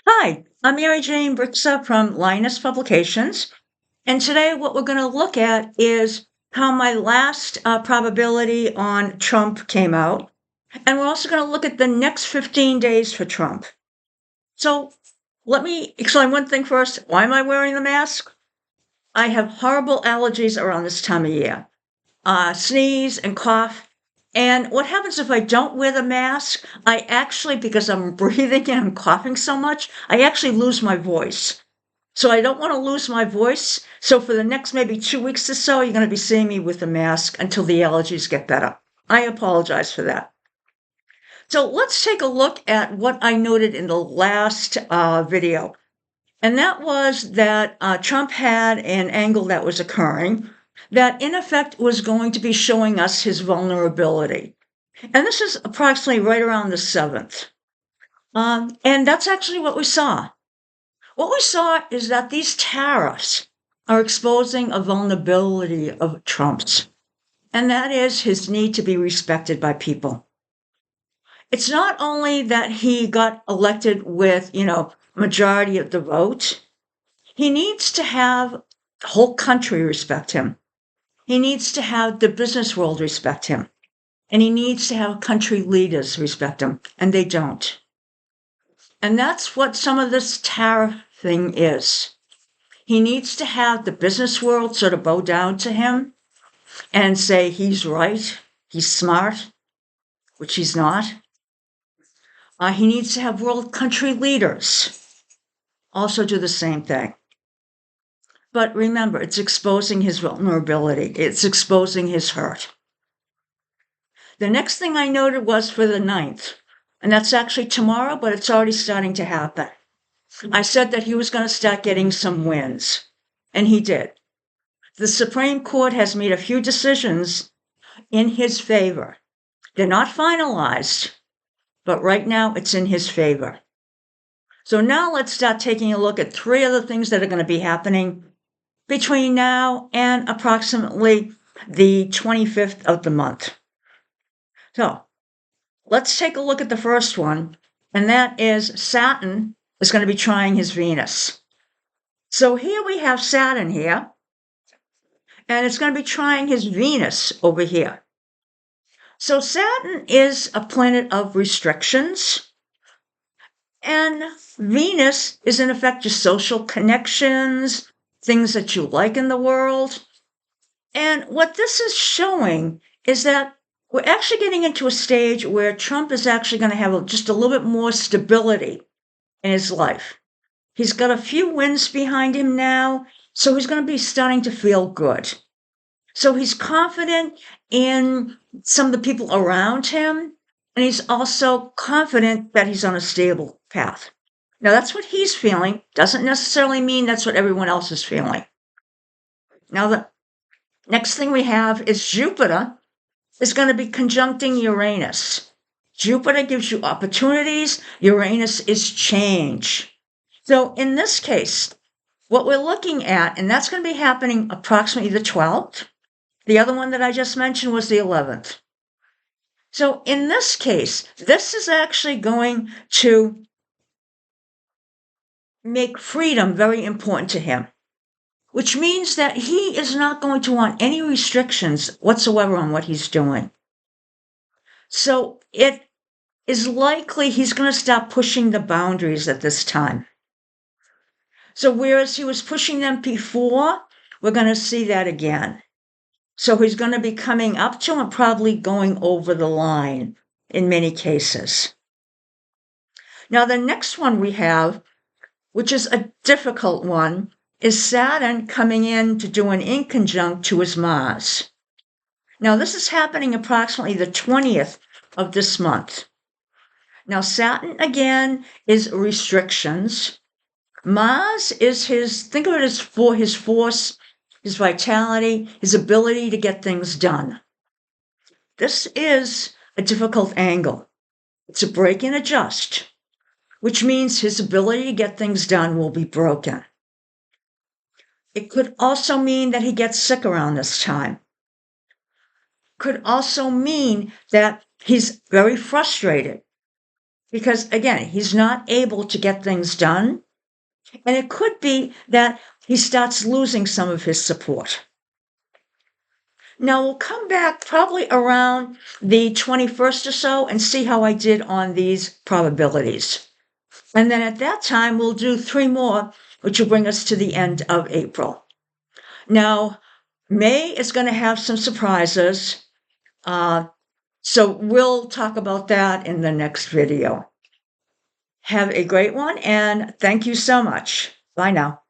Hi, I'm Mary Jane Brixa from Linus Publications, and today what we're going to look at is how my last probability on Trump came out, and we're also going to look at the next 15 days for Trump. So let me explain one thing first. Why am I wearing the mask? I have horrible allergies around this time of year. Sneeze and cough. And what happens if I don't wear the mask? I actually, because I'm breathing and I'm coughing so much, I actually lose my voice. So I don't want to lose my voice. So for the next maybe 2 weeks or so, you're going to be seeing me with a mask until the allergies get better. I apologize for that. So let's take a look at what I noted in the last video. And that was that Trump had an angle that was occurring that in effect was going to be showing us his vulnerability. And this is approximately right around the 7th. And that's actually what we saw. What we saw is that these tariffs are exposing a vulnerability of Trump's, and that is his need to be respected by people. It's not only that he got elected with, majority of the vote. He needs to have the whole country respect him. He needs to have the business world respect him. And he needs to have country leaders respect him, and they don't. And that's what some of this tariff thing is. He needs to have the business world sort of bow down to him and say he's right, he's smart, which he's not. He needs to have world country leaders also do the same thing. But remember, it's exposing his vulnerability. It's exposing his hurt. The next thing I noted was for the 9th, and that's actually tomorrow, but it's already starting to happen. I said that he was going to start getting some wins, and he did. The Supreme Court has made a few decisions in his favor. They're not finalized, but right now it's in his favor. So now let's start taking a look at 3 other things that are going to be happening between now and approximately the 25th of the month. So let's take a look at the first one, and that is Saturn is going to be trying his Venus. So here we have Saturn here, and it's going to be trying his Venus over here. So Saturn is a planet of restrictions, and Venus is in effect your social connections, things that you like in the world. And what this is showing is that we're actually getting into a stage where Trump is actually going to have just a little bit more stability in his life. He's got a few wins behind him now, so he's going to be starting to feel good. So he's confident in some of the people around him, and he's also confident that he's on a stable path. Now, that's what he's feeling. Doesn't necessarily mean that's what everyone else is feeling. Now, the next thing we have is Jupiter is going to be conjuncting Uranus. Jupiter gives you opportunities. Uranus is change. So in this case, what we're looking at, and that's going to be happening approximately the 12th. The other one that I just mentioned was the 11th. So in this case, this is actually going to make freedom very important to him, which means that he is not going to want any restrictions whatsoever on what he's doing. So it is likely he's going to stop pushing the boundaries at this time. So whereas he was pushing them before, we're going to see that again. So he's going to be coming up to and probably going over the line in many cases. Now, the next one we have, which is a difficult one, is Saturn coming in to do an inconjunct to his Mars. Now, this is happening approximately the 20th of this month. Now, Saturn, again, is restrictions. Mars is think of it as for his force, his vitality, his ability to get things done. This is a difficult angle. It's a break and adjust, which means his ability to get things done will be broken. It could also mean that he gets sick around this time. Could also mean that he's very frustrated because, again, he's not able to get things done. And it could be that he starts losing some of his support. Now, we'll come back probably around the 21st or so and see how I did on these probabilities. And then at that time, we'll do 3 more, which will bring us to the end of April. Now, May is going to have some surprises. So we'll talk about that in the next video. Have a great one, and thank you so much. Bye now.